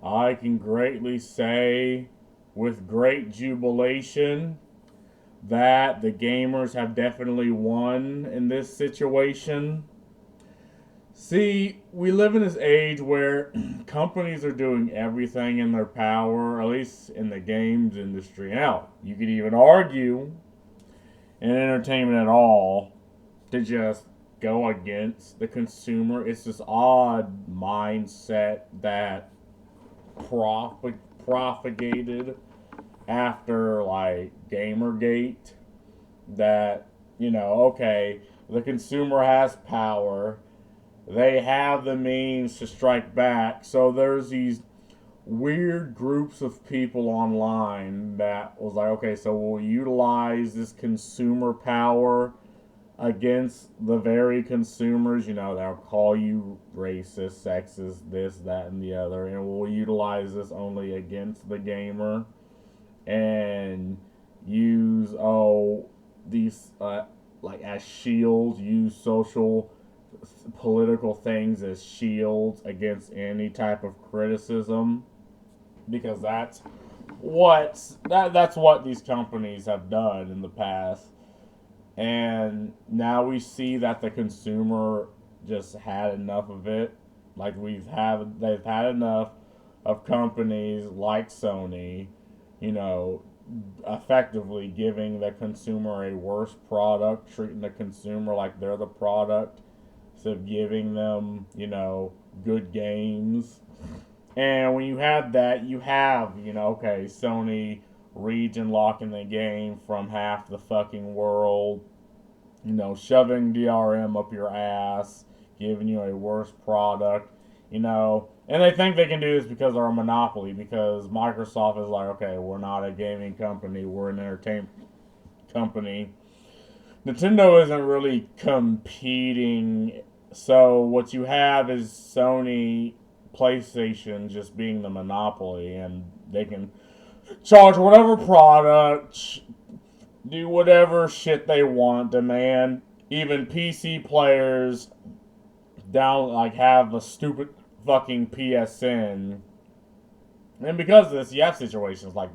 I can greatly say with great jubilation that the gamers have definitely won in this situation. See, we live in this age where companies are doing everything in their power, at least in the games industry. Now, you could even argue in entertainment at all to just go against the consumer. It's this odd mindset that propagated after like Gamergate that, okay, the consumer has power. They have the means to strike back. So there's these weird groups of people online that was like, okay, so we'll utilize this consumer power against the very consumers, that'll call you racist, sexist, this, that, and the other, and we'll utilize this only against the gamer and use these like as shields, use social political things as shields against any type of criticism, because that's what these companies have done in the past. And now we see that the consumer just had enough of it. Like they've had enough of companies like Sony, effectively giving the consumer a worse product, treating the consumer like they're the product, instead of giving them, good games. And when you have that, you have, okay, Sony region locking the game from half the fucking world, shoving DRM up your ass, giving you a worse product, and they think they can do this because they're a monopoly, because Microsoft is like, okay, we're not a gaming company, we're an entertainment company. Nintendo isn't really competing, so what you have is Sony, PlayStation just being the monopoly, and they can charge whatever product, do whatever shit they want, demand even PC players have a stupid fucking PSN. And because of this, you have situations like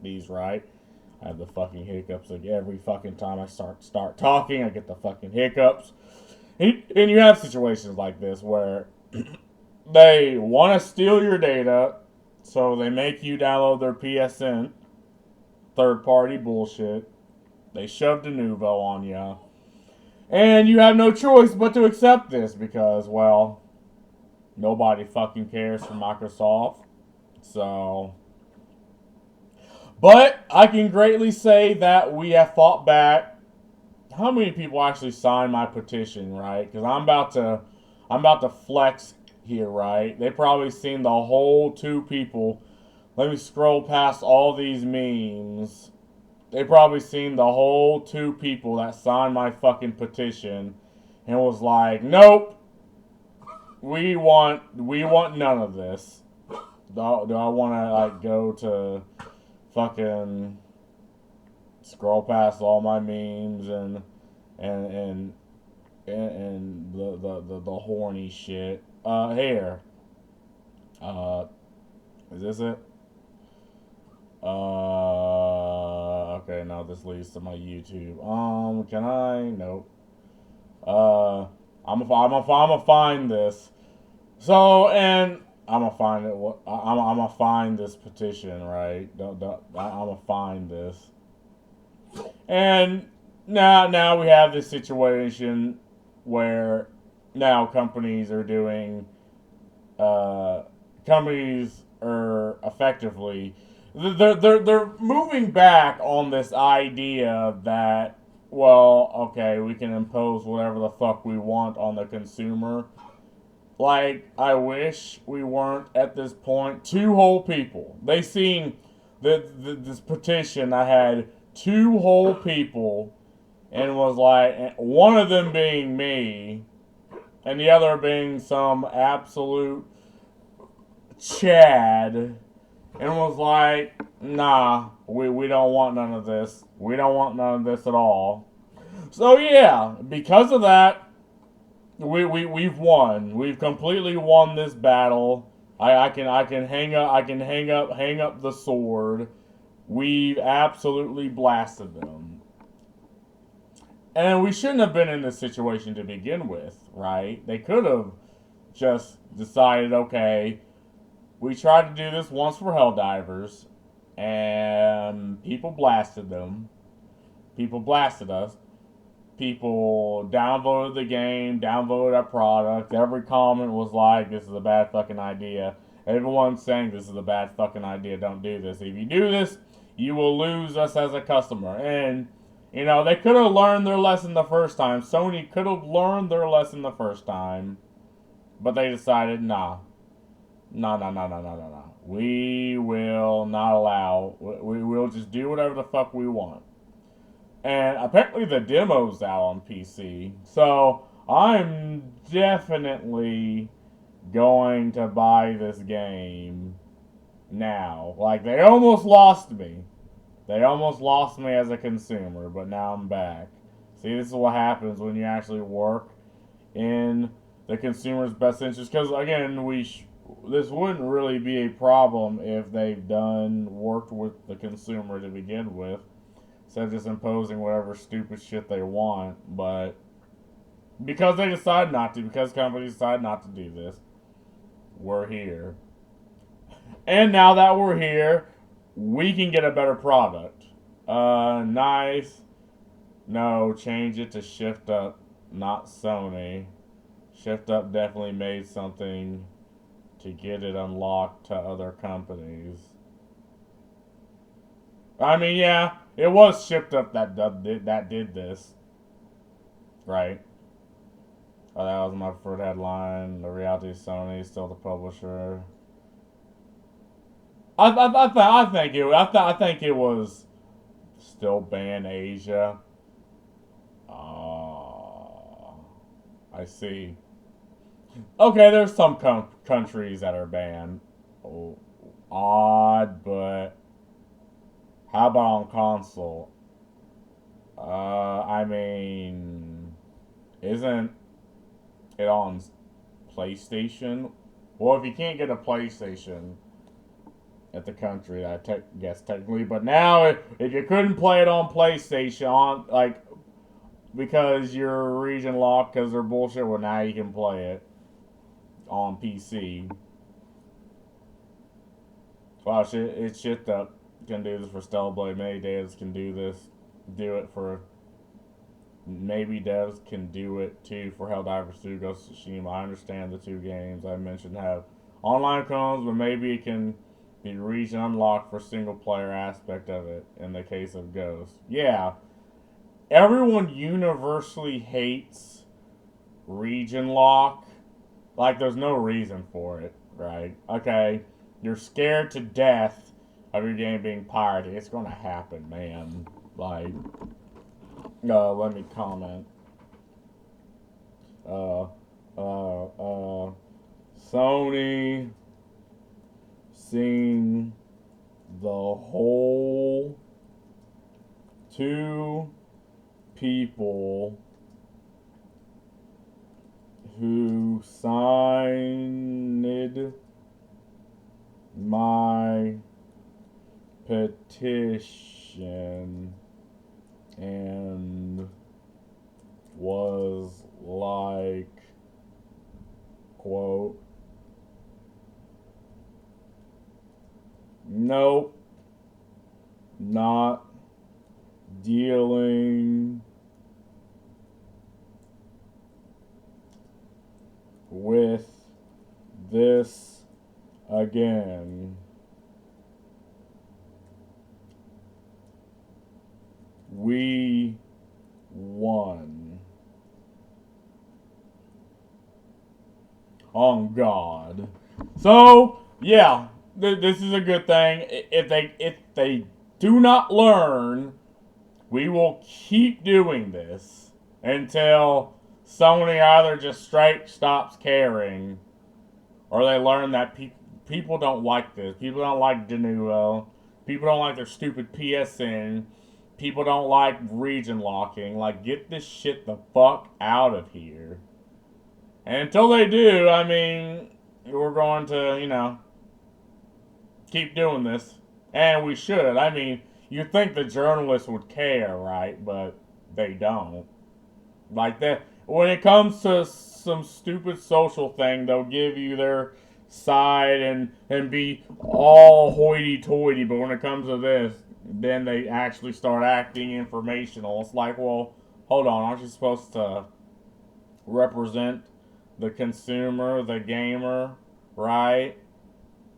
these, right? I have the fucking hiccups like every fucking time I start talking, I get the fucking hiccups. And you have situations like this where they want to steal your data, so they make you download their PSN, third-party bullshit. They shove Denuvo on you. And you have no choice but to accept this because, well, nobody fucking cares for Microsoft. So, but I can greatly say that we have fought back. How many people actually signed my petition, right? Because I'm about to flex here, right? They probably seen the whole 2 people. Let me scroll past all these memes. They probably seen the whole 2 people that signed my fucking petition and was like, nope, we want none of this. Do I want to go to fucking scroll past all my memes and the horny shit? Here. Is this it? Okay, now this leads to my YouTube. Can I? Nope. I'm gonna find this. So, and I'm gonna find it. I'm gonna find this petition, right? I'm gonna find this. And now we have this situation where now companies are doing, companies are effectively, they're moving back on this idea that, well, okay, we can impose whatever the fuck we want on the consumer. Like, I wish we weren't at this point. 2 whole people. They seen this petition. I had 2 whole people, and was like, one of them being me, and the other being some absolute Chad, and was like, nah, we don't want none of this. We don't want none of this at all. So yeah, because of that, we've won. We've completely won this battle. I can hang up the sword. We've absolutely blasted them. And we shouldn't have been in this situation to begin with, right? They could have just decided, okay, we tried to do this once for Helldivers, and people blasted them. People blasted us. People downvoted the game, downvoted our product. Every comment was like, this is a bad fucking idea. Everyone's saying this is a bad fucking idea. Don't do this. If you do this, you will lose us as a customer. And, you know, they could have learned their lesson the first time. Sony could have learned their lesson the first time. But they decided, nah. No. We will not allow. We will just do whatever the fuck we want. And apparently the demo's out on PC. So I'm definitely going to buy this game now. Like, they almost lost me. They almost lost me as a consumer, but now I'm back. See, this is what happens when you actually work in the consumer's best interest. Because, again, this wouldn't really be a problem if they've worked with the consumer to begin with. Instead of just imposing whatever stupid shit they want. But because they decide not to, because companies decide not to do this, we're here. And now that we're here, we can get a better product. Nice. No, change it to Shift Up, not Sony. Shift Up definitely made something to get it unlocked to other companies. I mean, yeah, it was Shift Up that did this. Right. Oh, that was my preferred headline. The reality of Sony is still the publisher. I think it was still ban Asia. I see. Okay, there's some countries that are banned. Oh, odd, but how about on console? I mean, isn't it on PlayStation? Well, if you can't get a PlayStation at the country, I guess technically. But now, if you couldn't play it on PlayStation, because you're region locked because they're bullshit, well, now you can play it on PC. Wow, it's shit that can do this for Stellar Blade. Many devs can do this. Do it for. Maybe devs can do it too for Helldivers 2, Ghost of Tsushima. I understand the two games I mentioned have online components, but maybe it can be region unlocked for single player aspect of it in the case of Ghost. Yeah. Everyone universally hates region lock. Like, there's no reason for it, right? Okay, you're scared to death of your game being pirated. It's gonna happen, man. Like, let me comment. Sony seen the whole 2 people who signed my petition and was like, quote, nope, not dealing with this again. We won. On God. So, yeah, this is a good thing. If they do not learn, we will keep doing this until Sony either just straight stops caring, or they learn that people don't like this. People don't like de novo. People don't like their stupid PSN. People don't like region locking. Like, get this shit the fuck out of here. And until they do, I mean, we're going to, keep doing this. And we should. I mean, you'd think the journalists would care, right? But they don't. Like that, when it comes to some stupid social thing, they'll give you their side and be all hoity-toity. But when it comes to this, then they actually start acting informational. It's like, well, hold on, aren't you supposed to represent the consumer, the gamer, right?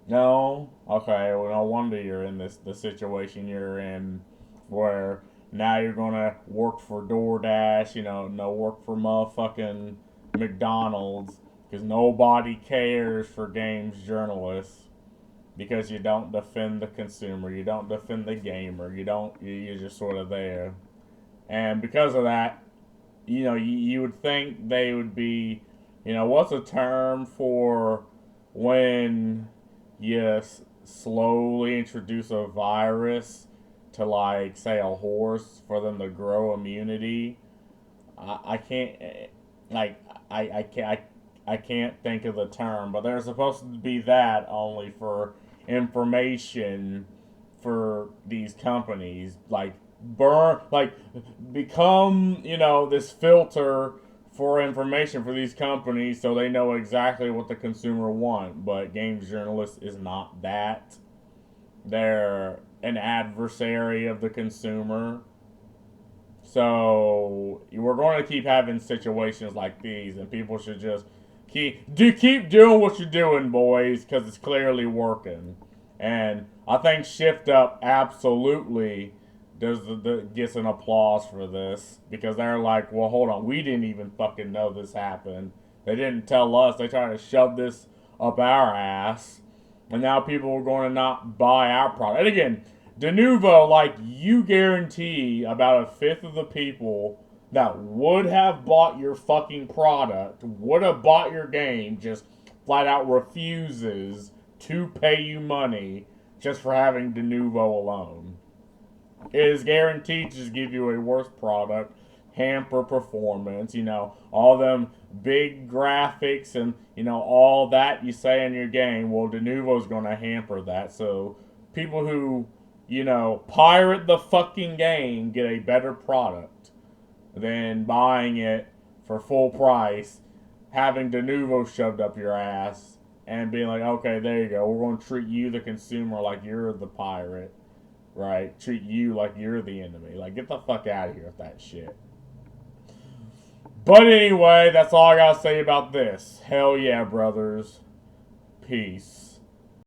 No? Okay, well, no wonder you're in the situation you're in where now you're gonna work for DoorDash, no work for motherfucking McDonald's because nobody cares for games journalists because you don't defend the consumer, you don't defend the gamer, you're just sort of there. And because of that, you would think they would be, what's a term for when you slowly introduce a virus to, like, say, a horse for them to grow immunity? I can't, like, I can't think of the term, but there's supposed to be that only for information for these companies, like become, this filter for information for these companies so they know exactly what the consumer want. But games journalists is not that. They're an adversary of the consumer. So we're going to keep having situations like these, and people should just keep doing what you're doing, boys, because it's clearly working. And I think Shift Up absolutely gets an applause for this, because they're like, well, hold on, we didn't even fucking know this happened. They didn't tell us. They tried to shove this up our ass, and now people are going to not buy our product. And again, Denuvo, like, you guarantee about a fifth of the people that would have bought your fucking product, would have bought your game, just flat out refuses to pay you money just for having Denuvo alone. It is guaranteed to just give you a worse product, hamper performance, all them big graphics and, all that you say in your game. Well, Denuvo's going to hamper that. So people who, pirate the fucking game get a better product than buying it for full price, having Denuvo shoved up your ass, and being like, okay, there you go. We're going to treat you, the consumer, like you're the pirate. Right? Treat you like you're the enemy. Like, get the fuck out of here with that shit. But anyway, that's all I gotta say about this. Hell yeah, brothers. Peace.